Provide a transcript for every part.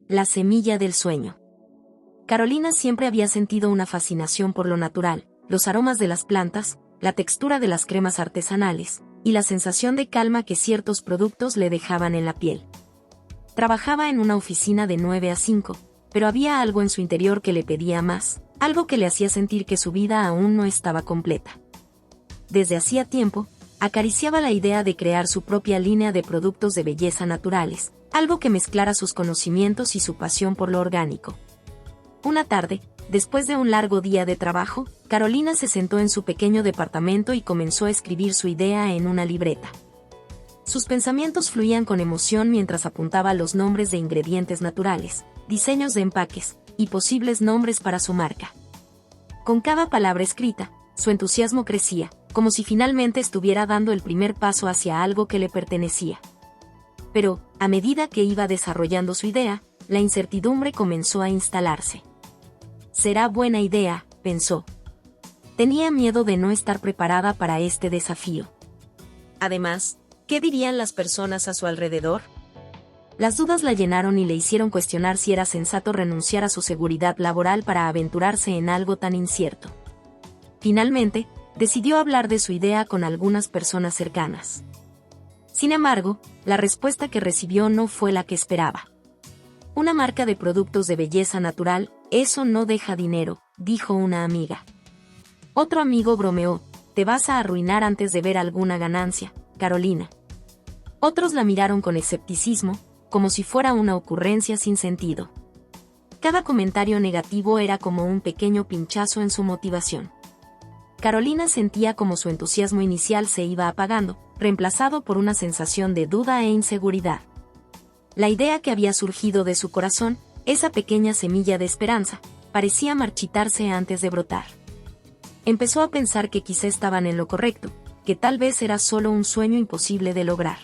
La semilla del sueño. Carolina siempre había sentido una fascinación por lo natural, los aromas de las plantas, la textura de las cremas artesanales, y la sensación de calma que ciertos productos le dejaban en la piel. Trabajaba en una oficina de 9 a 5, pero había algo en su interior que le pedía más, algo que le hacía sentir que su vida aún no estaba completa. Desde hacía tiempo, acariciaba la idea de crear su propia línea de productos de belleza naturales, algo que mezclara sus conocimientos y su pasión por lo orgánico. Una tarde, después de un largo día de trabajo, Carolina se sentó en su pequeño departamento y comenzó a escribir su idea en una libreta. Sus pensamientos fluían con emoción mientras apuntaba los nombres de ingredientes naturales, diseños de empaques, y posibles nombres para su marca. Con cada palabra escrita, su entusiasmo crecía, como si finalmente estuviera dando el primer paso hacia algo que le pertenecía. Pero, a medida que iba desarrollando su idea, la incertidumbre comenzó a instalarse. «Será buena idea», pensó. Tenía miedo de no estar preparada para este desafío. Además, ¿qué dirían las personas a su alrededor? Las dudas la llenaron y le hicieron cuestionar si era sensato renunciar a su seguridad laboral para aventurarse en algo tan incierto. Finalmente, decidió hablar de su idea con algunas personas cercanas. Sin embargo, la respuesta que recibió no fue la que esperaba. «Una marca de productos de belleza natural, eso no deja dinero», dijo una amiga. Otro amigo bromeó: «Te vas a arruinar antes de ver alguna ganancia, Carolina». Otros la miraron con escepticismo, como si fuera una ocurrencia sin sentido. Cada comentario negativo era como un pequeño pinchazo en su motivación. Carolina sentía como su entusiasmo inicial se iba apagando, reemplazado por una sensación de duda e inseguridad. La idea que había surgido de su corazón, esa pequeña semilla de esperanza, parecía marchitarse antes de brotar. Empezó a pensar que quizá estaban en lo correcto, que tal vez era solo un sueño imposible de lograr.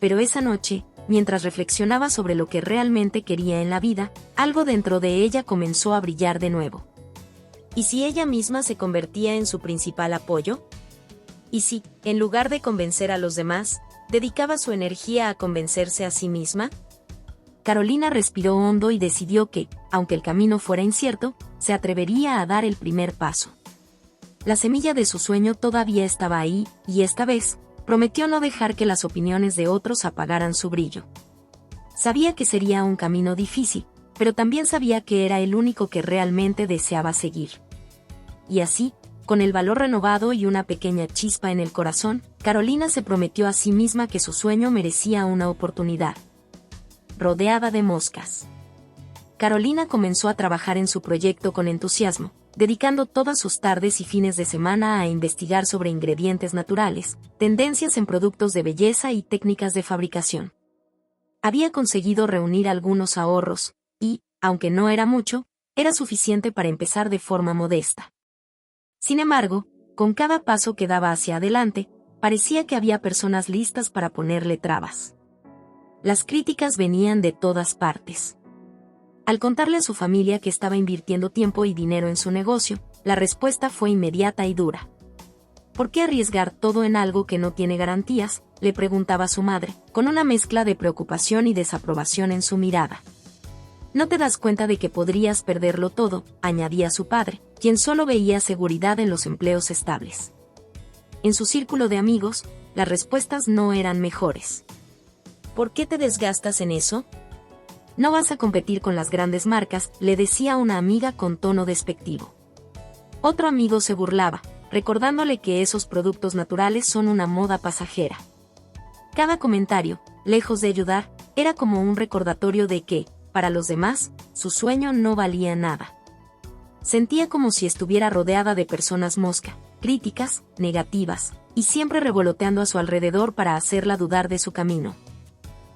Pero esa noche, mientras reflexionaba sobre lo que realmente quería en la vida, algo dentro de ella comenzó a brillar de nuevo. ¿Y si ella misma se convertía en su principal apoyo? ¿Y si, en lugar de convencer a los demás, dedicaba su energía a convencerse a sí misma? Carolina respiró hondo y decidió que, aunque el camino fuera incierto, se atrevería a dar el primer paso. La semilla de su sueño todavía estaba ahí, y esta vez, prometió no dejar que las opiniones de otros apagaran su brillo. Sabía que sería un camino difícil, pero también sabía que era el único que realmente deseaba seguir. Y así, con el valor renovado y una pequeña chispa en el corazón, Carolina se prometió a sí misma que su sueño merecía una oportunidad. Rodeada de moscas. Carolina comenzó a trabajar en su proyecto con entusiasmo, dedicando todas sus tardes y fines de semana a investigar sobre ingredientes naturales, tendencias en productos de belleza y técnicas de fabricación. Había conseguido reunir algunos ahorros, y, aunque no era mucho, era suficiente para empezar de forma modesta. Sin embargo, con cada paso que daba hacia adelante, parecía que había personas listas para ponerle trabas. Las críticas venían de todas partes. Al contarle a su familia que estaba invirtiendo tiempo y dinero en su negocio, la respuesta fue inmediata y dura. ¿Por qué arriesgar todo en algo que no tiene garantías?, le preguntaba su madre, con una mezcla de preocupación y desaprobación en su mirada. «¿No te das cuenta de que podrías perderlo todo?», añadía su padre, quien solo veía seguridad en los empleos estables. En su círculo de amigos, las respuestas no eran mejores. «¿Por qué te desgastas en eso? No vas a competir con las grandes marcas», le decía una amiga con tono despectivo. Otro amigo se burlaba, recordándole que esos productos naturales son una moda pasajera. Cada comentario, lejos de ayudar, era como un recordatorio de que, para los demás, su sueño no valía nada. Sentía como si estuviera rodeada de personas mosca, críticas, negativas, y siempre revoloteando a su alrededor para hacerla dudar de su camino.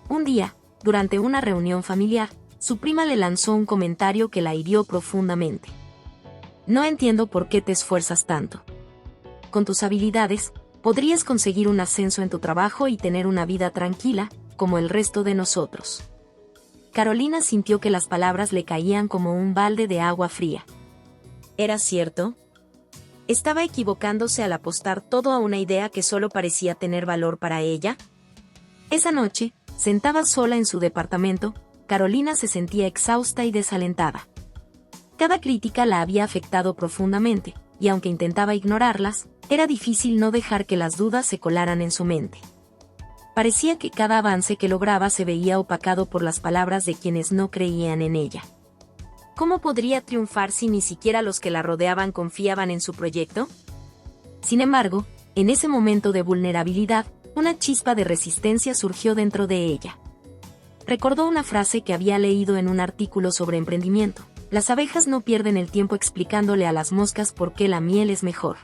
Un día, durante una reunión familiar, su prima le lanzó un comentario que la hirió profundamente. «No entiendo por qué te esfuerzas tanto. Con tus habilidades, podrías conseguir un ascenso en tu trabajo y tener una vida tranquila, como el resto de nosotros». Carolina sintió que las palabras le caían como un balde de agua fría. ¿Era cierto? ¿Estaba equivocándose al apostar todo a una idea que solo parecía tener valor para ella? Esa noche, sentada sola en su departamento, Carolina se sentía exhausta y desalentada. Cada crítica la había afectado profundamente, y aunque intentaba ignorarlas, era difícil no dejar que las dudas se colaran en su mente. Parecía que cada avance que lograba se veía opacado por las palabras de quienes no creían en ella. ¿Cómo podría triunfar si ni siquiera los que la rodeaban confiaban en su proyecto? Sin embargo, en ese momento de vulnerabilidad, una chispa de resistencia surgió dentro de ella. Recordó una frase que había leído en un artículo sobre emprendimiento: las abejas no pierden el tiempo explicándole a las moscas por qué la miel es mejor.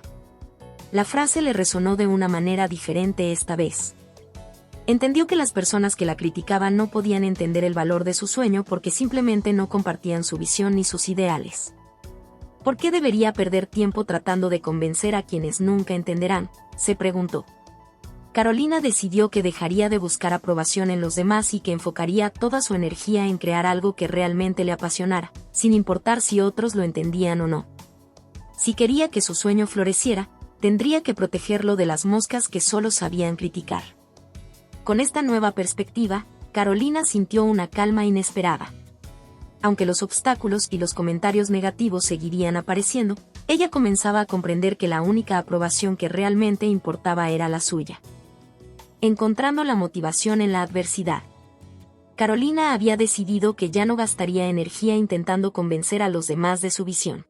La frase le resonó de una manera diferente esta vez. Entendió que las personas que la criticaban no podían entender el valor de su sueño porque simplemente no compartían su visión ni sus ideales. ¿Por qué debería perder tiempo tratando de convencer a quienes nunca entenderán?, se preguntó. Carolina decidió que dejaría de buscar aprobación en los demás y que enfocaría toda su energía en crear algo que realmente le apasionara, sin importar si otros lo entendían o no. Si quería que su sueño floreciera, tendría que protegerlo de las moscas que solo sabían criticar. Con esta nueva perspectiva, Carolina sintió una calma inesperada. Aunque los obstáculos y los comentarios negativos seguirían apareciendo, ella comenzaba a comprender que la única aprobación que realmente importaba era la suya. Encontrando la motivación en la adversidad. Carolina había decidido que ya no gastaría energía intentando convencer a los demás de su visión.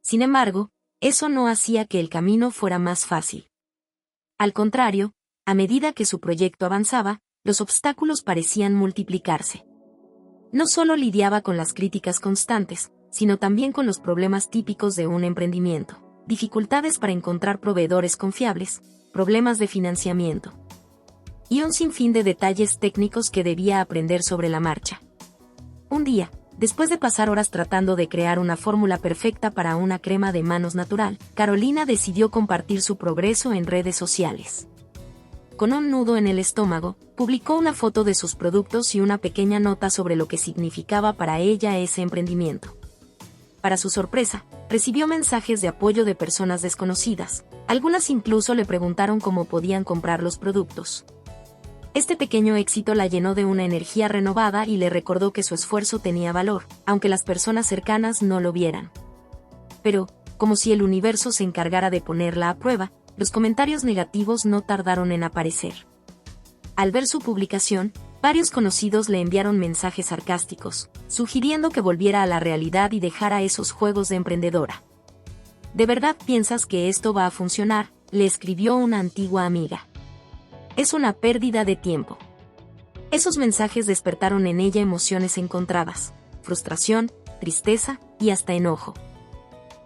Sin embargo, eso no hacía que el camino fuera más fácil. Al contrario, a medida que su proyecto avanzaba, los obstáculos parecían multiplicarse. No solo lidiaba con las críticas constantes, sino también con los problemas típicos de un emprendimiento: dificultades para encontrar proveedores confiables, problemas de financiamiento y un sinfín de detalles técnicos que debía aprender sobre la marcha. Un día, después de pasar horas tratando de crear una fórmula perfecta para una crema de manos natural, Carolina decidió compartir su progreso en redes sociales. Con un nudo en el estómago, publicó una foto de sus productos y una pequeña nota sobre lo que significaba para ella ese emprendimiento. Para su sorpresa, recibió mensajes de apoyo de personas desconocidas. Algunas incluso le preguntaron cómo podían comprar los productos. Este pequeño éxito la llenó de una energía renovada y le recordó que su esfuerzo tenía valor, aunque las personas cercanas no lo vieran. Pero, como si el universo se encargara de ponerla a prueba, los comentarios negativos no tardaron en aparecer. Al ver su publicación, varios conocidos le enviaron mensajes sarcásticos, sugiriendo que volviera a la realidad y dejara esos juegos de emprendedora. ¿De verdad piensas que esto va a funcionar?, le escribió una antigua amiga. Es una pérdida de tiempo. Esos mensajes despertaron en ella emociones encontradas: frustración, tristeza y hasta enojo.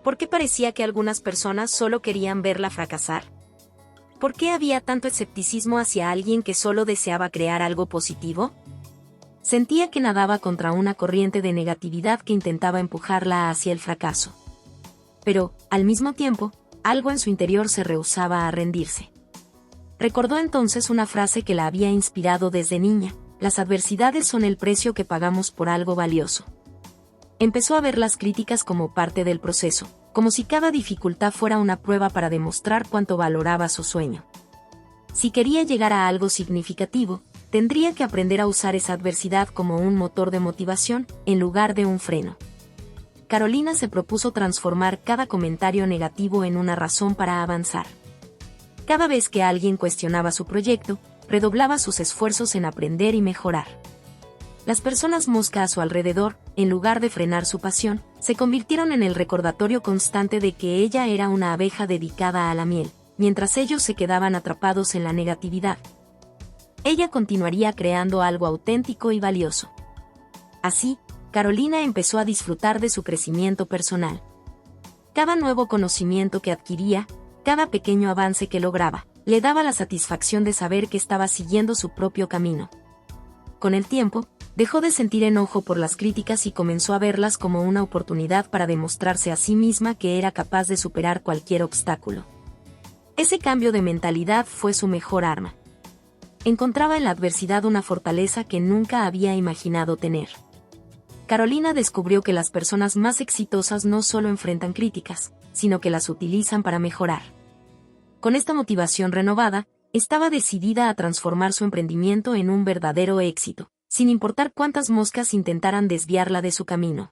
¿Por qué parecía que algunas personas solo querían verla fracasar? ¿Por qué había tanto escepticismo hacia alguien que solo deseaba crear algo positivo? Sentía que nadaba contra una corriente de negatividad que intentaba empujarla hacia el fracaso. Pero, al mismo tiempo, algo en su interior se rehusaba a rendirse. Recordó entonces una frase que la había inspirado desde niña: las adversidades son el precio que pagamos por algo valioso. Empezó a ver las críticas como parte del proceso, como si cada dificultad fuera una prueba para demostrar cuánto valoraba su sueño. Si quería llegar a algo significativo, tendría que aprender a usar esa adversidad como un motor de motivación, en lugar de un freno. Carolina se propuso transformar cada comentario negativo en una razón para avanzar. Cada vez que alguien cuestionaba su proyecto, redoblaba sus esfuerzos en aprender y mejorar. Las personas mosca a su alrededor, en lugar de frenar su pasión, se convirtieron en el recordatorio constante de que ella era una abeja dedicada a la miel, mientras ellos se quedaban atrapados en la negatividad. Ella continuaría creando algo auténtico y valioso. Así, Carolina empezó a disfrutar de su crecimiento personal. Cada nuevo conocimiento que adquiría, cada pequeño avance que lograba, le daba la satisfacción de saber que estaba siguiendo su propio camino. Con el tiempo, dejó de sentir enojo por las críticas y comenzó a verlas como una oportunidad para demostrarse a sí misma que era capaz de superar cualquier obstáculo. Ese cambio de mentalidad fue su mejor arma. Encontraba en la adversidad una fortaleza que nunca había imaginado tener. Carolina descubrió que las personas más exitosas no solo enfrentan críticas, sino que las utilizan para mejorar. Con esta motivación renovada, estaba decidida a transformar su emprendimiento en un verdadero éxito, sin importar cuántas moscas intentaran desviarla de su camino.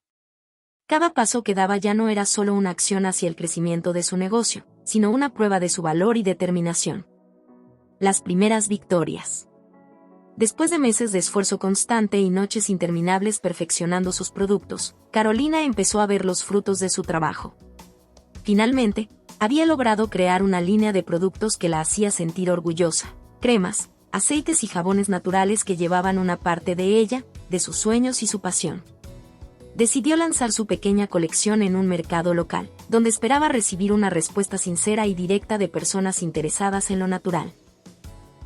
Cada paso que daba ya no era solo una acción hacia el crecimiento de su negocio, sino una prueba de su valor y determinación. Las primeras victorias. Después de meses de esfuerzo constante y noches interminables perfeccionando sus productos, Carolina empezó a ver los frutos de su trabajo. Finalmente, había logrado crear una línea de productos que la hacía sentir orgullosa: cremas, aceites y jabones naturales que llevaban una parte de ella, de sus sueños y su pasión. Decidió lanzar su pequeña colección en un mercado local, donde esperaba recibir una respuesta sincera y directa de personas interesadas en lo natural.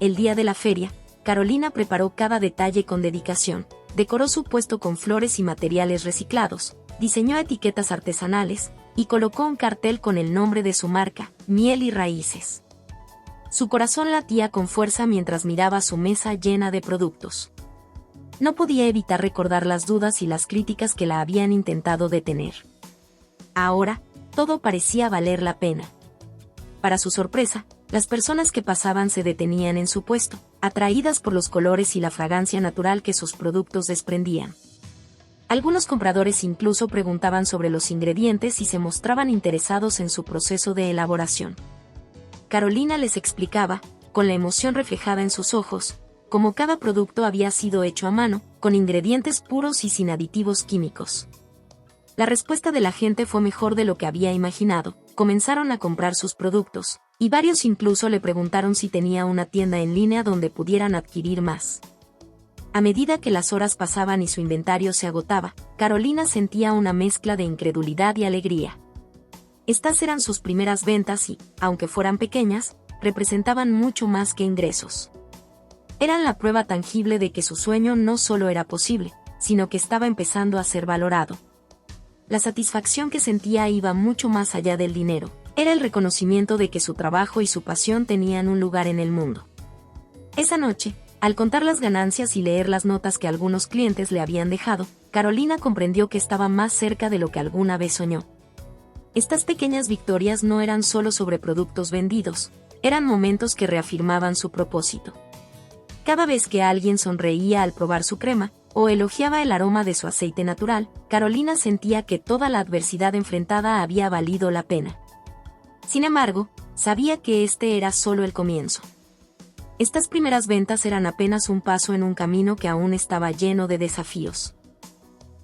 El día de la feria, Carolina preparó cada detalle con dedicación, decoró su puesto con flores y materiales reciclados, diseñó etiquetas artesanales, y colocó un cartel con el nombre de su marca, Miel y Raíces. Su corazón latía con fuerza mientras miraba su mesa llena de productos. No podía evitar recordar las dudas y las críticas que la habían intentado detener. Ahora, todo parecía valer la pena. Para su sorpresa, las personas que pasaban se detenían en su puesto, atraídas por los colores y la fragancia natural que sus productos desprendían. Algunos compradores incluso preguntaban sobre los ingredientes y se mostraban interesados en su proceso de elaboración. Carolina les explicaba, con la emoción reflejada en sus ojos, cómo cada producto había sido hecho a mano, con ingredientes puros y sin aditivos químicos. La respuesta de la gente fue mejor de lo que había imaginado. Comenzaron a comprar sus productos, y varios incluso le preguntaron si tenía una tienda en línea donde pudieran adquirir más. A medida que las horas pasaban y su inventario se agotaba, Carolina sentía una mezcla de incredulidad y alegría. Estas eran sus primeras ventas y, aunque fueran pequeñas, representaban mucho más que ingresos. Eran la prueba tangible de que su sueño no solo era posible, sino que estaba empezando a ser valorado. La satisfacción que sentía iba mucho más allá del dinero. Era el reconocimiento de que su trabajo y su pasión tenían un lugar en el mundo. Esa noche, al contar las ganancias y leer las notas que algunos clientes le habían dejado, Carolina comprendió que estaba más cerca de lo que alguna vez soñó. Estas pequeñas victorias no eran solo sobre productos vendidos, eran momentos que reafirmaban su propósito. Cada vez que alguien sonreía al probar su crema, o elogiaba el aroma de su aceite natural, Carolina sentía que toda la adversidad enfrentada había valido la pena. Sin embargo, sabía que este era solo el comienzo. Estas primeras ventas eran apenas un paso en un camino que aún estaba lleno de desafíos.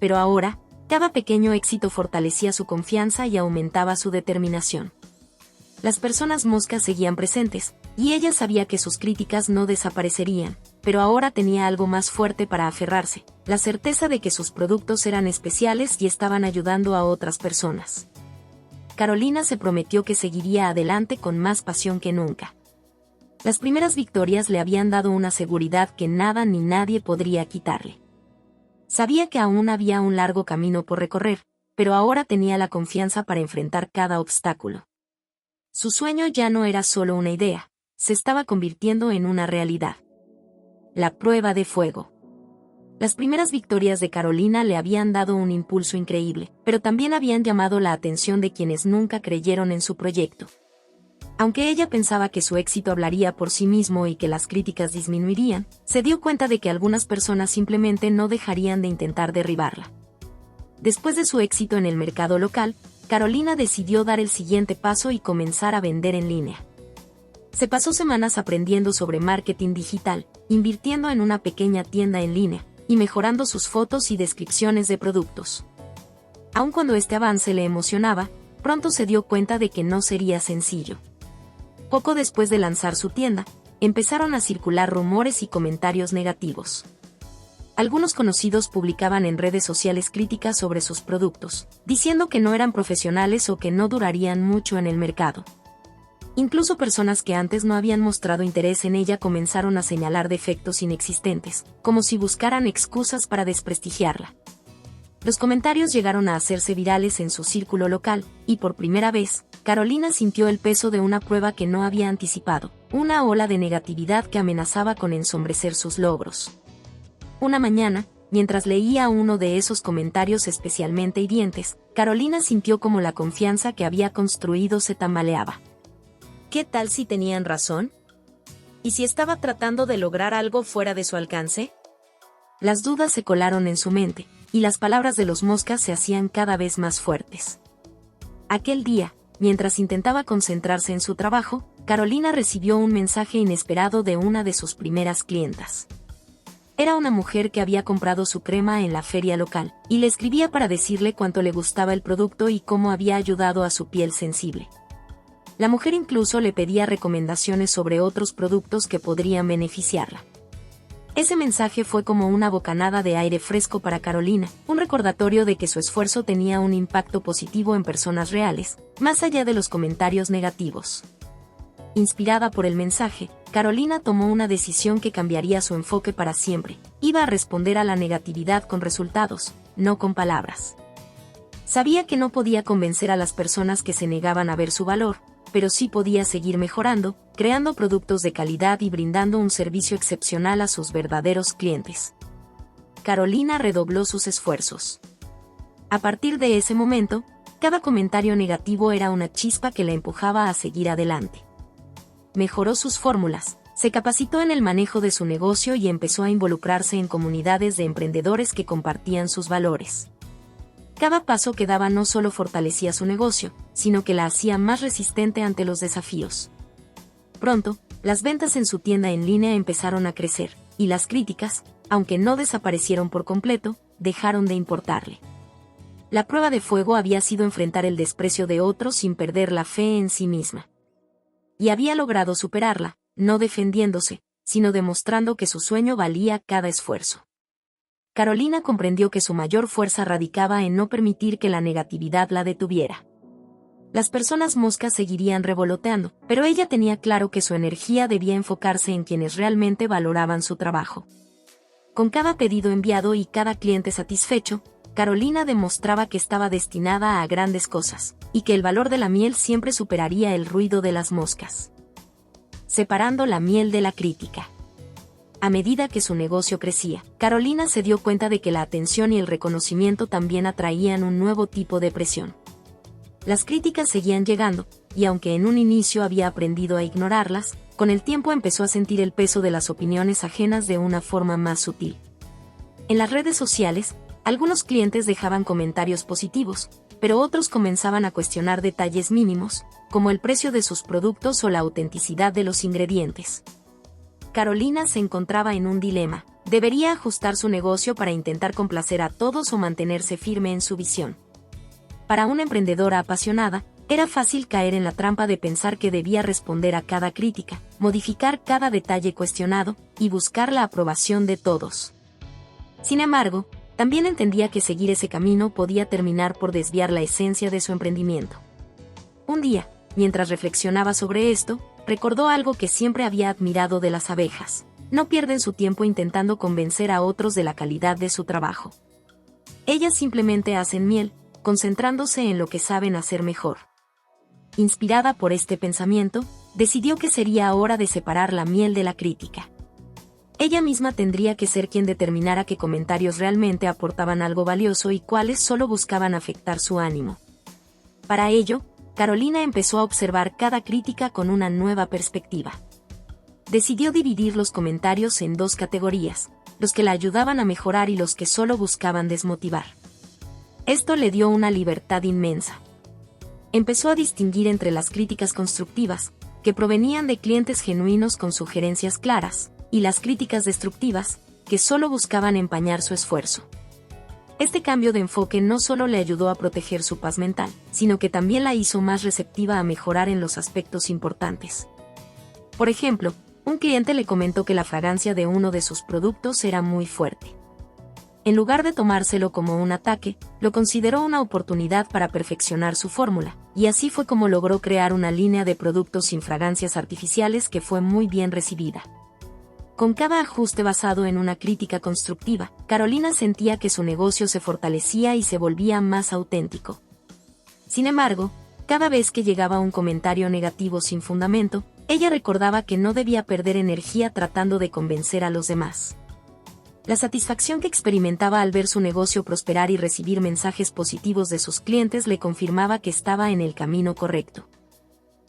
Pero ahora, cada pequeño éxito fortalecía su confianza y aumentaba su determinación. Las personas moscas seguían presentes, y ella sabía que sus críticas no desaparecerían, pero ahora tenía algo más fuerte para aferrarse: la certeza de que sus productos eran especiales y estaban ayudando a otras personas. Carolina se prometió que seguiría adelante con más pasión que nunca. Las primeras victorias le habían dado una seguridad que nada ni nadie podría quitarle. Sabía que aún había un largo camino por recorrer, pero ahora tenía la confianza para enfrentar cada obstáculo. Su sueño ya no era solo una idea, se estaba convirtiendo en una realidad. La prueba de fuego. Las primeras victorias de Carolina le habían dado un impulso increíble, pero también habían llamado la atención de quienes nunca creyeron en su proyecto. Aunque ella pensaba que su éxito hablaría por sí mismo y que las críticas disminuirían, se dio cuenta de que algunas personas simplemente no dejarían de intentar derribarla. Después de su éxito en el mercado local, Carolina decidió dar el siguiente paso y comenzar a vender en línea. Se pasó semanas aprendiendo sobre marketing digital, invirtiendo en una pequeña tienda en línea, y mejorando sus fotos y descripciones de productos. Aun cuando este avance le emocionaba, pronto se dio cuenta de que no sería sencillo. Poco después de lanzar su tienda, empezaron a circular rumores y comentarios negativos. Algunos conocidos publicaban en redes sociales críticas sobre sus productos, diciendo que no eran profesionales o que no durarían mucho en el mercado. Incluso personas que antes no habían mostrado interés en ella comenzaron a señalar defectos inexistentes, como si buscaran excusas para desprestigiarla. Los comentarios llegaron a hacerse virales en su círculo local, y por primera vez, Carolina sintió el peso de una prueba que no había anticipado, una ola de negatividad que amenazaba con ensombrecer sus logros. Una mañana, mientras leía uno de esos comentarios especialmente hirientes, Carolina sintió como la confianza que había construido se tambaleaba. ¿Qué tal si tenían razón? ¿Y si estaba tratando de lograr algo fuera de su alcance? Las dudas se colaron en su mente, y las palabras de los moscas se hacían cada vez más fuertes. Aquel día, mientras intentaba concentrarse en su trabajo, Carolina recibió un mensaje inesperado de una de sus primeras clientas. Era una mujer que había comprado su crema en la feria local, y le escribía para decirle cuánto le gustaba el producto y cómo había ayudado a su piel sensible. La mujer incluso le pedía recomendaciones sobre otros productos que podrían beneficiarla. Ese mensaje fue como una bocanada de aire fresco para Carolina, un recordatorio de que su esfuerzo tenía un impacto positivo en personas reales, más allá de los comentarios negativos. Inspirada por el mensaje, Carolina tomó una decisión que cambiaría su enfoque para siempre. Iba a responder a la negatividad con resultados, no con palabras. Sabía que no podía convencer a las personas que se negaban a ver su valor, pero sí podía seguir mejorando, creando productos de calidad y brindando un servicio excepcional a sus verdaderos clientes. Carolina redobló sus esfuerzos. A partir de ese momento, cada comentario negativo era una chispa que la empujaba a seguir adelante. Mejoró sus fórmulas, se capacitó en el manejo de su negocio y empezó a involucrarse en comunidades de emprendedores que compartían sus valores. Cada paso que daba no solo fortalecía su negocio, sino que la hacía más resistente ante los desafíos. Pronto, las ventas en su tienda en línea empezaron a crecer, y las críticas, aunque no desaparecieron por completo, dejaron de importarle. La prueba de fuego había sido enfrentar el desprecio de otros sin perder la fe en sí misma. Y había logrado superarla, no defendiéndose, sino demostrando que su sueño valía cada esfuerzo. Carolina comprendió que su mayor fuerza radicaba en no permitir que la negatividad la detuviera. Las personas moscas seguirían revoloteando, pero ella tenía claro que su energía debía enfocarse en quienes realmente valoraban su trabajo. Con cada pedido enviado y cada cliente satisfecho, Carolina demostraba que estaba destinada a grandes cosas, y que el valor de la miel siempre superaría el ruido de las moscas. Separando la miel de la crítica. A medida que su negocio crecía, Carolina se dio cuenta de que la atención y el reconocimiento también atraían un nuevo tipo de presión. Las críticas seguían llegando, y aunque en un inicio había aprendido a ignorarlas, con el tiempo empezó a sentir el peso de las opiniones ajenas de una forma más sutil. En las redes sociales, algunos clientes dejaban comentarios positivos, pero otros comenzaban a cuestionar detalles mínimos, como el precio de sus productos o la autenticidad de los ingredientes. Carolina se encontraba en un dilema. ¿Debería ajustar su negocio para intentar complacer a todos o mantenerse firme en su visión? Para una emprendedora apasionada, era fácil caer en la trampa de pensar que debía responder a cada crítica, modificar cada detalle cuestionado, y buscar la aprobación de todos. Sin embargo, también entendía que seguir ese camino podía terminar por desviar la esencia de su emprendimiento. Un día, mientras reflexionaba sobre esto, recordó algo que siempre había admirado de las abejas: no pierden su tiempo intentando convencer a otros de la calidad de su trabajo. Ellas simplemente hacen miel, concentrándose en lo que saben hacer mejor. Inspirada por este pensamiento, decidió que sería hora de separar la miel de la crítica. Ella misma tendría que ser quien determinara qué comentarios realmente aportaban algo valioso y cuáles solo buscaban afectar su ánimo. Para ello, Carolina empezó a observar cada crítica con una nueva perspectiva. Decidió dividir los comentarios en dos categorías: los que la ayudaban a mejorar y los que solo buscaban desmotivar. Esto le dio una libertad inmensa. Empezó a distinguir entre las críticas constructivas, que provenían de clientes genuinos con sugerencias claras, y las críticas destructivas, que solo buscaban empañar su esfuerzo. Este cambio de enfoque no solo le ayudó a proteger su paz mental, sino que también la hizo más receptiva a mejorar en los aspectos importantes. Por ejemplo, un cliente le comentó que la fragancia de uno de sus productos era muy fuerte. En lugar de tomárselo como un ataque, lo consideró una oportunidad para perfeccionar su fórmula, y así fue como logró crear una línea de productos sin fragancias artificiales que fue muy bien recibida. Con cada ajuste basado en una crítica constructiva, Carolina sentía que su negocio se fortalecía y se volvía más auténtico. Sin embargo, cada vez que llegaba un comentario negativo sin fundamento, ella recordaba que no debía perder energía tratando de convencer a los demás. La satisfacción que experimentaba al ver su negocio prosperar y recibir mensajes positivos de sus clientes le confirmaba que estaba en el camino correcto.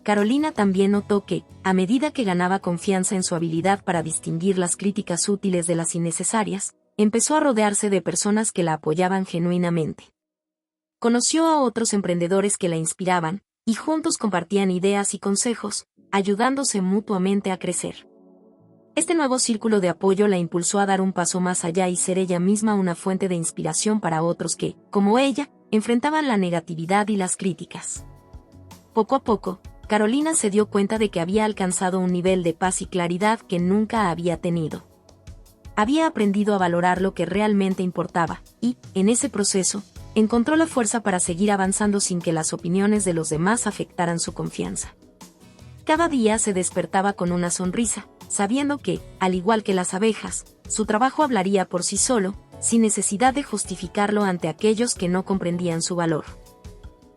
Carolina también notó que, a medida que ganaba confianza en su habilidad para distinguir las críticas útiles de las innecesarias, empezó a rodearse de personas que la apoyaban genuinamente. Conoció a otros emprendedores que la inspiraban, y juntos compartían ideas y consejos, ayudándose mutuamente a crecer. Este nuevo círculo de apoyo la impulsó a dar un paso más allá y ser ella misma una fuente de inspiración para otros que, como ella, enfrentaban la negatividad y las críticas. Poco a poco, Carolina se dio cuenta de que había alcanzado un nivel de paz y claridad que nunca había tenido. Había aprendido a valorar lo que realmente importaba, y, en ese proceso, encontró la fuerza para seguir avanzando sin que las opiniones de los demás afectaran su confianza. Cada día se despertaba con una sonrisa, sabiendo que, al igual que las abejas, su trabajo hablaría por sí solo, sin necesidad de justificarlo ante aquellos que no comprendían su valor.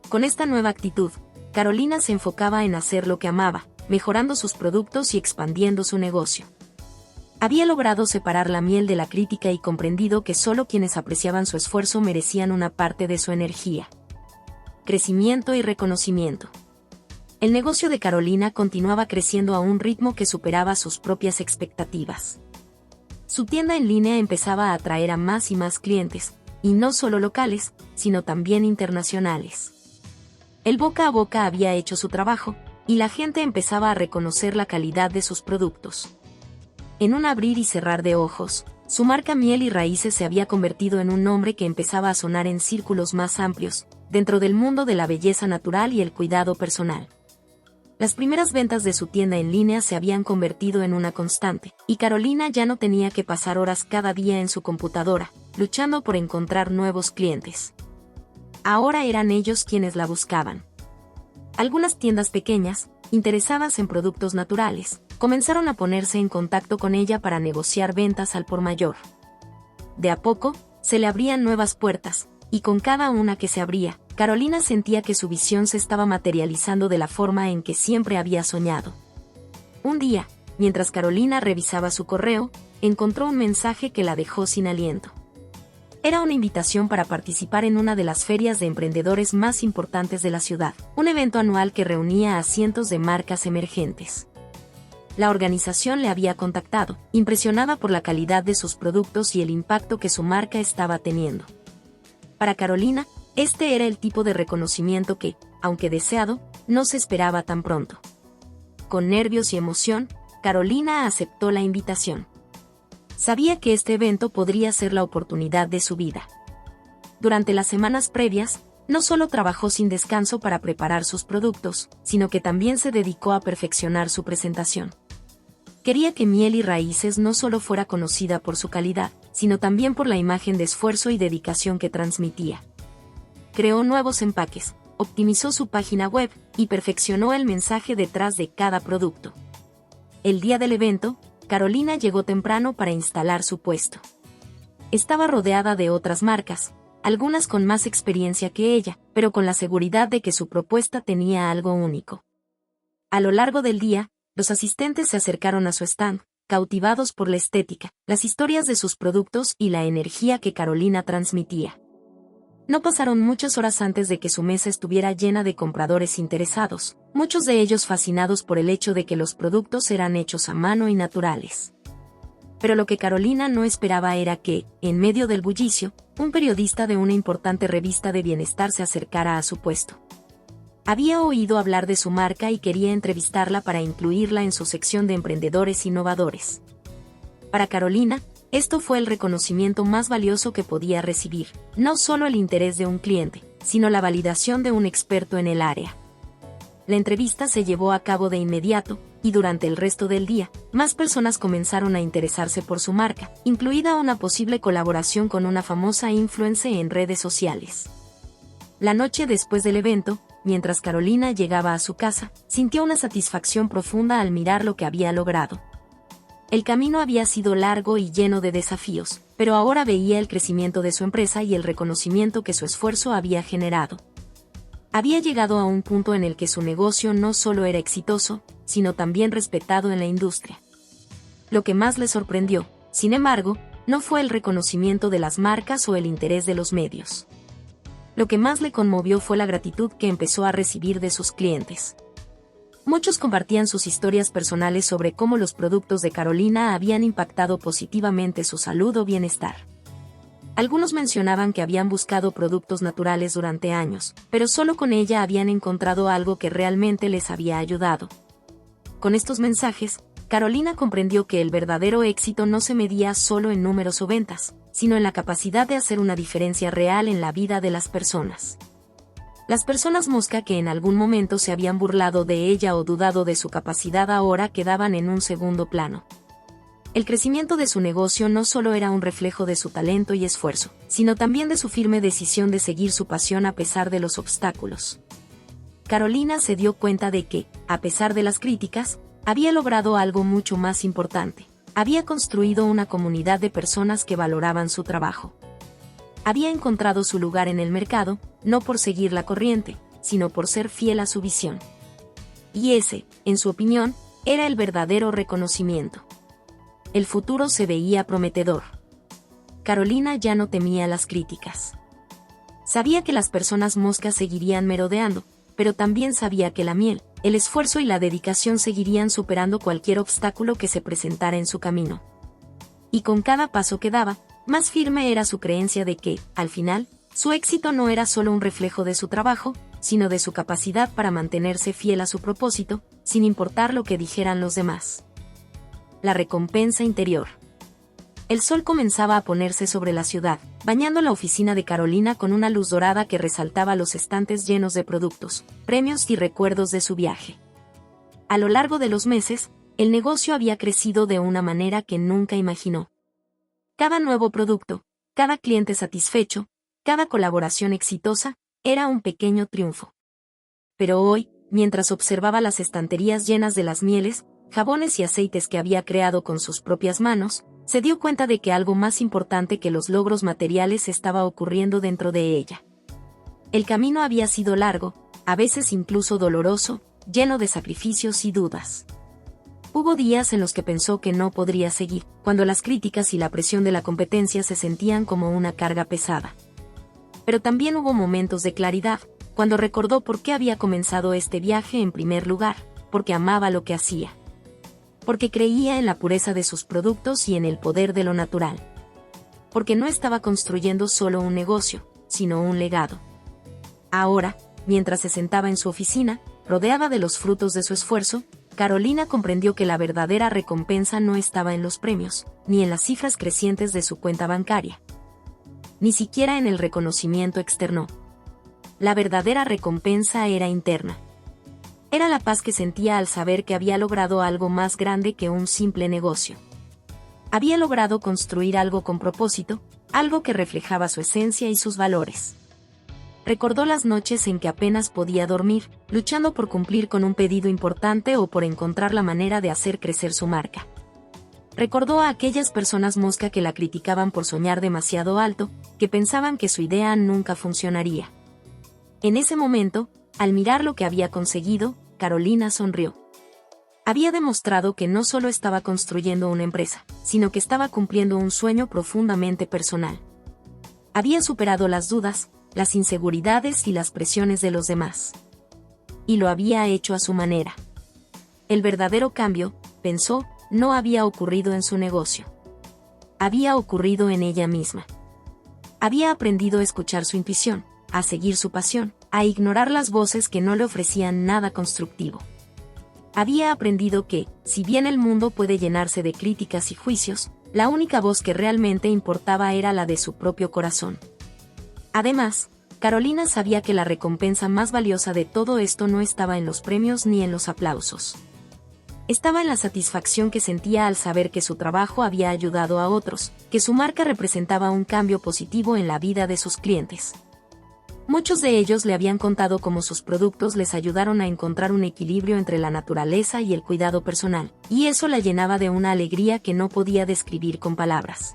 Con esta nueva actitud, Carolina se enfocaba en hacer lo que amaba, mejorando sus productos y expandiendo su negocio. Había logrado separar la miel de la crítica y comprendido que solo quienes apreciaban su esfuerzo merecían una parte de su energía. Crecimiento y reconocimiento. El negocio de Carolina continuaba creciendo a un ritmo que superaba sus propias expectativas. Su tienda en línea empezaba a atraer a más y más clientes, y no solo locales, sino también internacionales. El boca a boca había hecho su trabajo, y la gente empezaba a reconocer la calidad de sus productos. En un abrir y cerrar de ojos, su marca Miel y Raíces se había convertido en un nombre que empezaba a sonar en círculos más amplios, dentro del mundo de la belleza natural y el cuidado personal. Las primeras ventas de su tienda en línea se habían convertido en una constante, y Carolina ya no tenía que pasar horas cada día en su computadora, luchando por encontrar nuevos clientes. Ahora eran ellos quienes la buscaban. Algunas tiendas pequeñas, interesadas en productos naturales, comenzaron a ponerse en contacto con ella para negociar ventas al por mayor. De a poco, se le abrían nuevas puertas, y con cada una que se abría, Carolina sentía que su visión se estaba materializando de la forma en que siempre había soñado. Un día, mientras Carolina revisaba su correo, encontró un mensaje que la dejó sin aliento. Era una invitación para participar en una de las ferias de emprendedores más importantes de la ciudad, un evento anual que reunía a cientos de marcas emergentes. La organización le había contactado, impresionada por la calidad de sus productos y el impacto que su marca estaba teniendo. Para Carolina, este era el tipo de reconocimiento que, aunque deseado, no se esperaba tan pronto. Con nervios y emoción, Carolina aceptó la invitación. Sabía que este evento podría ser la oportunidad de su vida. Durante las semanas previas, no solo trabajó sin descanso para preparar sus productos, sino que también se dedicó a perfeccionar su presentación. Quería que Miel y Raíces no solo fuera conocida por su calidad, sino también por la imagen de esfuerzo y dedicación que transmitía. Creó nuevos empaques, optimizó su página web y perfeccionó el mensaje detrás de cada producto. El día del evento, Carolina llegó temprano para instalar su puesto. Estaba rodeada de otras marcas, algunas con más experiencia que ella, pero con la seguridad de que su propuesta tenía algo único. A lo largo del día, los asistentes se acercaron a su stand, cautivados por la estética, las historias de sus productos y la energía que Carolina transmitía. No pasaron muchas horas antes de que su mesa estuviera llena de compradores interesados, muchos de ellos fascinados por el hecho de que los productos eran hechos a mano y naturales. Pero lo que Carolina no esperaba era que, en medio del bullicio, un periodista de una importante revista de bienestar se acercara a su puesto. Había oído hablar de su marca y quería entrevistarla para incluirla en su sección de emprendedores innovadores. Para Carolina, esto fue el reconocimiento más valioso que podía recibir, no solo el interés de un cliente, sino la validación de un experto en el área. La entrevista se llevó a cabo de inmediato, y durante el resto del día, más personas comenzaron a interesarse por su marca, incluida una posible colaboración con una famosa influencer en redes sociales. La noche después del evento, mientras Carolina llegaba a su casa, sintió una satisfacción profunda al mirar lo que había logrado. El camino había sido largo y lleno de desafíos, pero ahora veía el crecimiento de su empresa y el reconocimiento que su esfuerzo había generado. Había llegado a un punto en el que su negocio no solo era exitoso, sino también respetado en la industria. Lo que más le sorprendió, sin embargo, no fue el reconocimiento de las marcas o el interés de los medios. Lo que más le conmovió fue la gratitud que empezó a recibir de sus clientes. Muchos compartían sus historias personales sobre cómo los productos de Carolina habían impactado positivamente su salud o bienestar. Algunos mencionaban que habían buscado productos naturales durante años, pero solo con ella habían encontrado algo que realmente les había ayudado. Con estos mensajes, Carolina comprendió que el verdadero éxito no se medía solo en números o ventas, sino en la capacidad de hacer una diferencia real en la vida de las personas. Las personas mosca que en algún momento se habían burlado de ella o dudado de su capacidad ahora quedaban en un segundo plano. El crecimiento de su negocio no solo era un reflejo de su talento y esfuerzo, sino también de su firme decisión de seguir su pasión a pesar de los obstáculos. Carolina se dio cuenta de que, a pesar de las críticas, había logrado algo mucho más importante. Había construido una comunidad de personas que valoraban su trabajo. Había encontrado su lugar en el mercado, no por seguir la corriente, sino por ser fiel a su visión. Y ese, en su opinión, era el verdadero reconocimiento. El futuro se veía prometedor. Carolina ya no temía las críticas. Sabía que las personas moscas seguirían merodeando, pero también sabía que la miel, el esfuerzo y la dedicación seguirían superando cualquier obstáculo que se presentara en su camino. Y con cada paso que daba, más firme era su creencia de que, al final, su éxito no era solo un reflejo de su trabajo, sino de su capacidad para mantenerse fiel a su propósito, sin importar lo que dijeran los demás. La recompensa interior. El sol comenzaba a ponerse sobre la ciudad, bañando la oficina de Carolina con una luz dorada que resaltaba los estantes llenos de productos, premios y recuerdos de su viaje. A lo largo de los meses, el negocio había crecido de una manera que nunca imaginó. Cada nuevo producto, cada cliente satisfecho, cada colaboración exitosa, era un pequeño triunfo. Pero hoy, mientras observaba las estanterías llenas de las mieles, jabones y aceites que había creado con sus propias manos, se dio cuenta de que algo más importante que los logros materiales estaba ocurriendo dentro de ella. El camino había sido largo, a veces incluso doloroso, lleno de sacrificios y dudas. Hubo días en los que pensó que no podría seguir, cuando las críticas y la presión de la competencia se sentían como una carga pesada. Pero también hubo momentos de claridad, cuando recordó por qué había comenzado este viaje en primer lugar, porque amaba lo que hacía. Porque creía en la pureza de sus productos y en el poder de lo natural. Porque no estaba construyendo solo un negocio, sino un legado. Ahora, mientras se sentaba en su oficina, rodeada de los frutos de su esfuerzo, Carolina comprendió que la verdadera recompensa no estaba en los premios, ni en las cifras crecientes de su cuenta bancaria. Ni siquiera en el reconocimiento externo. La verdadera recompensa era interna. Era la paz que sentía al saber que había logrado algo más grande que un simple negocio. Había logrado construir algo con propósito, algo que reflejaba su esencia y sus valores. Recordó las noches en que apenas podía dormir, luchando por cumplir con un pedido importante o por encontrar la manera de hacer crecer su marca. Recordó a aquellas personas mosca que la criticaban por soñar demasiado alto, que pensaban que su idea nunca funcionaría. En ese momento, al mirar lo que había conseguido, Carolina sonrió. Había demostrado que no solo estaba construyendo una empresa, sino que estaba cumpliendo un sueño profundamente personal. Había superado las dudas, las inseguridades y las presiones de los demás. Y lo había hecho a su manera. El verdadero cambio, pensó, no había ocurrido en su negocio. Había ocurrido en ella misma. Había aprendido a escuchar su intuición, a seguir su pasión, a ignorar las voces que no le ofrecían nada constructivo. Había aprendido que, si bien el mundo puede llenarse de críticas y juicios, la única voz que realmente importaba era la de su propio corazón. Además, Carolina sabía que la recompensa más valiosa de todo esto no estaba en los premios ni en los aplausos. Estaba en la satisfacción que sentía al saber que su trabajo había ayudado a otros, que su marca representaba un cambio positivo en la vida de sus clientes. Muchos de ellos le habían contado cómo sus productos les ayudaron a encontrar un equilibrio entre la naturaleza y el cuidado personal, y eso la llenaba de una alegría que no podía describir con palabras.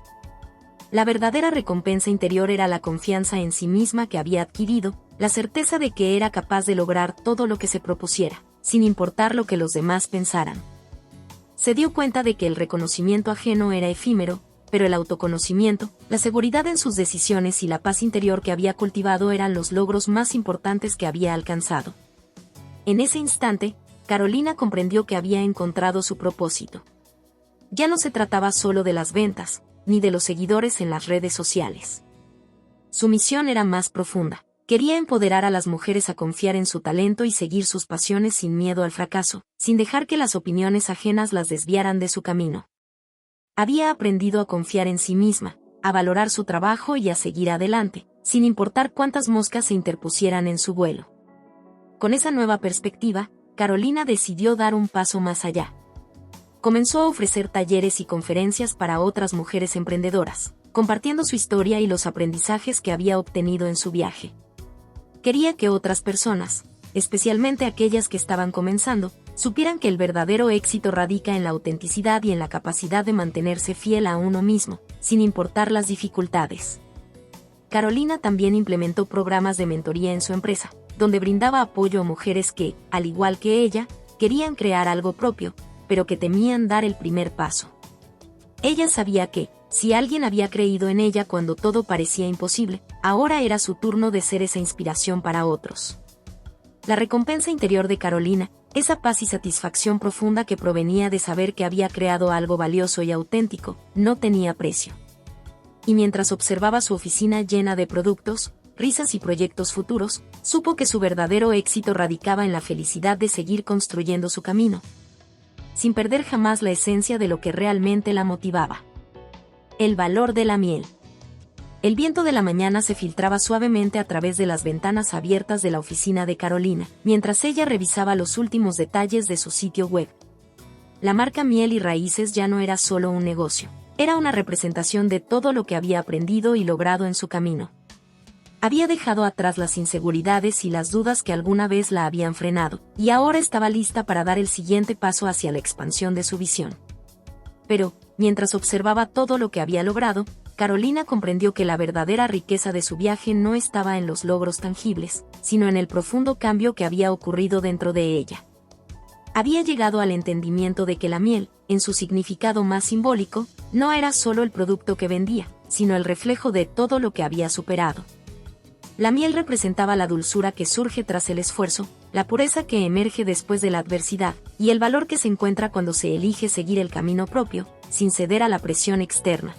La verdadera recompensa interior era la confianza en sí misma que había adquirido, la certeza de que era capaz de lograr todo lo que se propusiera, sin importar lo que los demás pensaran. Se dio cuenta de que el reconocimiento ajeno era efímero, pero el autoconocimiento, la seguridad en sus decisiones y la paz interior que había cultivado eran los logros más importantes que había alcanzado. En ese instante, Carolina comprendió que había encontrado su propósito. Ya no se trataba solo de las ventas, ni de los seguidores en las redes sociales. Su misión era más profunda. Quería empoderar a las mujeres a confiar en su talento y seguir sus pasiones sin miedo al fracaso, sin dejar que las opiniones ajenas las desviaran de su camino. Había aprendido a confiar en sí misma, a valorar su trabajo y a seguir adelante, sin importar cuántas moscas se interpusieran en su vuelo. Con esa nueva perspectiva, Carolina decidió dar un paso más allá. Comenzó a ofrecer talleres y conferencias para otras mujeres emprendedoras, compartiendo su historia y los aprendizajes que había obtenido en su viaje. Quería que otras personas, especialmente aquellas que estaban comenzando, supieran que el verdadero éxito radica en la autenticidad y en la capacidad de mantenerse fiel a uno mismo, sin importar las dificultades. Carolina también implementó programas de mentoría en su empresa, donde brindaba apoyo a mujeres que, al igual que ella, querían crear algo propio, pero que temían dar el primer paso. Ella sabía que, si alguien había creído en ella cuando todo parecía imposible, ahora era su turno de ser esa inspiración para otros. La recompensa interior de Carolina, esa paz y satisfacción profunda que provenía de saber que había creado algo valioso y auténtico, no tenía precio. Y mientras observaba su oficina llena de productos, risas y proyectos futuros, supo que su verdadero éxito radicaba en la felicidad de seguir construyendo su camino, sin perder jamás la esencia de lo que realmente la motivaba. El valor de la miel. El viento de la mañana se filtraba suavemente a través de las ventanas abiertas de la oficina de Carolina, mientras ella revisaba los últimos detalles de su sitio web. La marca Miel y Raíces ya no era solo un negocio, era una representación de todo lo que había aprendido y logrado en su camino. Había dejado atrás las inseguridades y las dudas que alguna vez la habían frenado, y ahora estaba lista para dar el siguiente paso hacia la expansión de su visión. Pero, mientras observaba todo lo que había logrado, Carolina comprendió que la verdadera riqueza de su viaje no estaba en los logros tangibles, sino en el profundo cambio que había ocurrido dentro de ella. Había llegado al entendimiento de que la miel, en su significado más simbólico, no era solo el producto que vendía, sino el reflejo de todo lo que había superado. La miel representaba la dulzura que surge tras el esfuerzo, la pureza que emerge después de la adversidad, y el valor que se encuentra cuando se elige seguir el camino propio, sin ceder a la presión externa.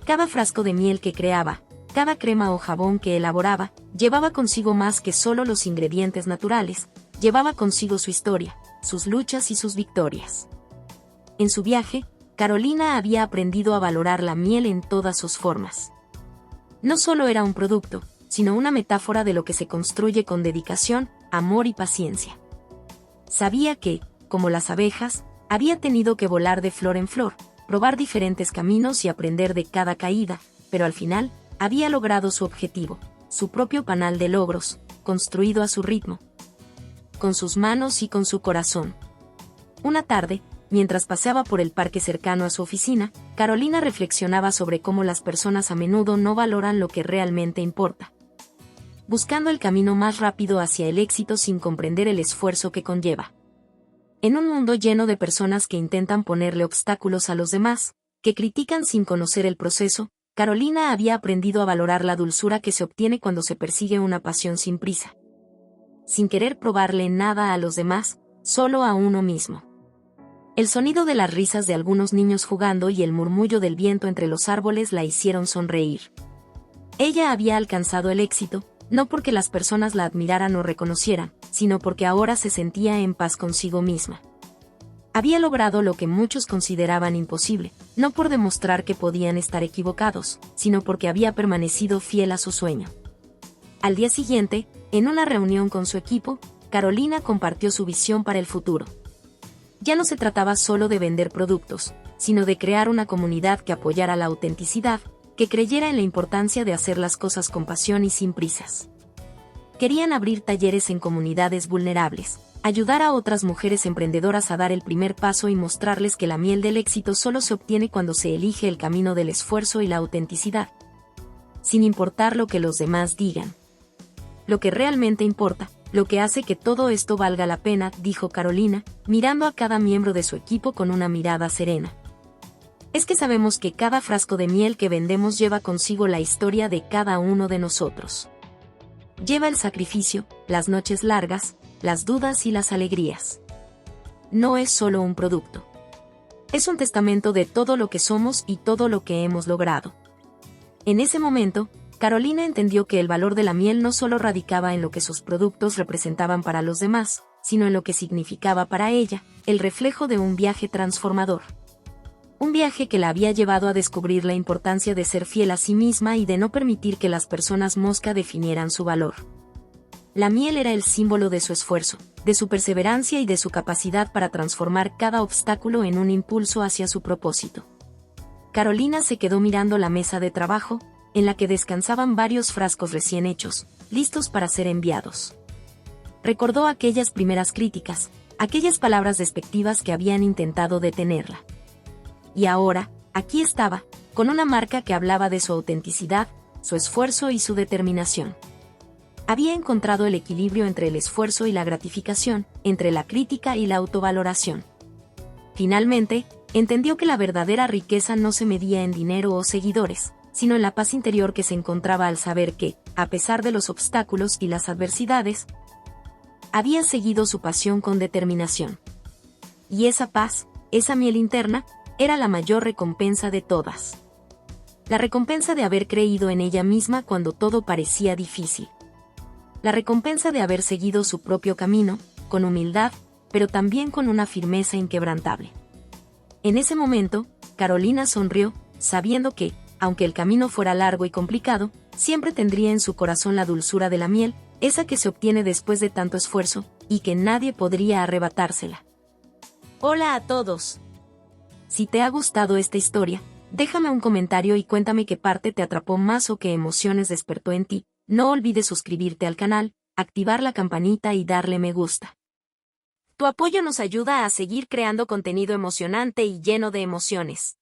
Cada frasco de miel que creaba, cada crema o jabón que elaboraba, llevaba consigo más que solo los ingredientes naturales, llevaba consigo su historia, sus luchas y sus victorias. En su viaje, Carolina había aprendido a valorar la miel en todas sus formas. No solo era un producto, sino una metáfora de lo que se construye con dedicación, amor y paciencia. Sabía que, como las abejas, había tenido que volar de flor en flor, probar diferentes caminos y aprender de cada caída, pero al final, había logrado su objetivo, su propio panal de logros, construido a su ritmo, con sus manos y con su corazón. Una tarde, mientras paseaba por el parque cercano a su oficina, Carolina reflexionaba sobre cómo las personas a menudo no valoran lo que realmente importa, buscando el camino más rápido hacia el éxito sin comprender el esfuerzo que conlleva. En un mundo lleno de personas que intentan ponerle obstáculos a los demás, que critican sin conocer el proceso, Carolina había aprendido a valorar la dulzura que se obtiene cuando se persigue una pasión sin prisa, sin querer probarle nada a los demás, solo a uno mismo. El sonido de las risas de algunos niños jugando y el murmullo del viento entre los árboles la hicieron sonreír. Ella había alcanzado el éxito, no porque las personas la admiraran o reconocieran, sino porque ahora se sentía en paz consigo misma. Había logrado lo que muchos consideraban imposible, no por demostrar que podían estar equivocados, sino porque había permanecido fiel a su sueño. Al día siguiente, en una reunión con su equipo, Carolina compartió su visión para el futuro. Ya no se trataba solo de vender productos, sino de crear una comunidad que apoyara la autenticidad, que creyera en la importancia de hacer las cosas con pasión y sin prisas. Querían abrir talleres en comunidades vulnerables, ayudar a otras mujeres emprendedoras a dar el primer paso y mostrarles que la miel del éxito solo se obtiene cuando se elige el camino del esfuerzo y la autenticidad, sin importar lo que los demás digan. Lo que realmente importa, lo que hace que todo esto valga la pena, dijo Carolina, mirando a cada miembro de su equipo con una mirada serena. Es que sabemos que cada frasco de miel que vendemos lleva consigo la historia de cada uno de nosotros. Lleva el sacrificio, las noches largas, las dudas y las alegrías. no es solo un producto. Es un testamento de todo lo que somos y todo lo que hemos logrado. En ese momento, Carolina entendió que el valor de la miel no solo radicaba en lo que sus productos representaban para los demás, sino en lo que significaba para ella, el reflejo de un viaje transformador. Un viaje que la había llevado a descubrir la importancia de ser fiel a sí misma y de no permitir que las personas mosca definieran su valor. La miel era el símbolo de su esfuerzo, de su perseverancia y de su capacidad para transformar cada obstáculo en un impulso hacia su propósito. Carolina se quedó mirando la mesa de trabajo, en la que descansaban varios frascos recién hechos, listos para ser enviados. Recordó aquellas primeras críticas, aquellas palabras despectivas que habían intentado detenerla. Y ahora, aquí estaba, con una marca que hablaba de su autenticidad, su esfuerzo y su determinación. Había encontrado el equilibrio entre el esfuerzo y la gratificación, entre la crítica y la autovaloración. Finalmente, entendió que la verdadera riqueza no se medía en dinero o seguidores, sino en la paz interior que se encontraba al saber que, a pesar de los obstáculos y las adversidades, había seguido su pasión con determinación. Y esa paz, esa miel interna, era la mayor recompensa de todas. La recompensa de haber creído en ella misma cuando todo parecía difícil. La recompensa de haber seguido su propio camino, con humildad, pero también con una firmeza inquebrantable. En ese momento, Carolina sonrió, sabiendo que, aunque el camino fuera largo y complicado, siempre tendría en su corazón la dulzura de la miel, esa que se obtiene después de tanto esfuerzo, y que nadie podría arrebatársela. Hola a todos. Si te ha gustado esta historia, déjame un comentario y cuéntame qué parte te atrapó más o qué emociones despertó en ti. No olvides suscribirte al canal, activar la campanita y darle me gusta. Tu apoyo nos ayuda a seguir creando contenido emocionante y lleno de emociones.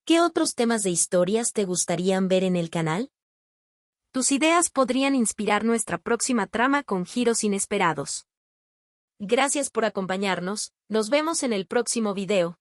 ¿Qué otros temas de historias te gustarían ver en el canal? Tus ideas podrían inspirar nuestra próxima trama con giros inesperados. Gracias por acompañarnos, nos vemos en el próximo video.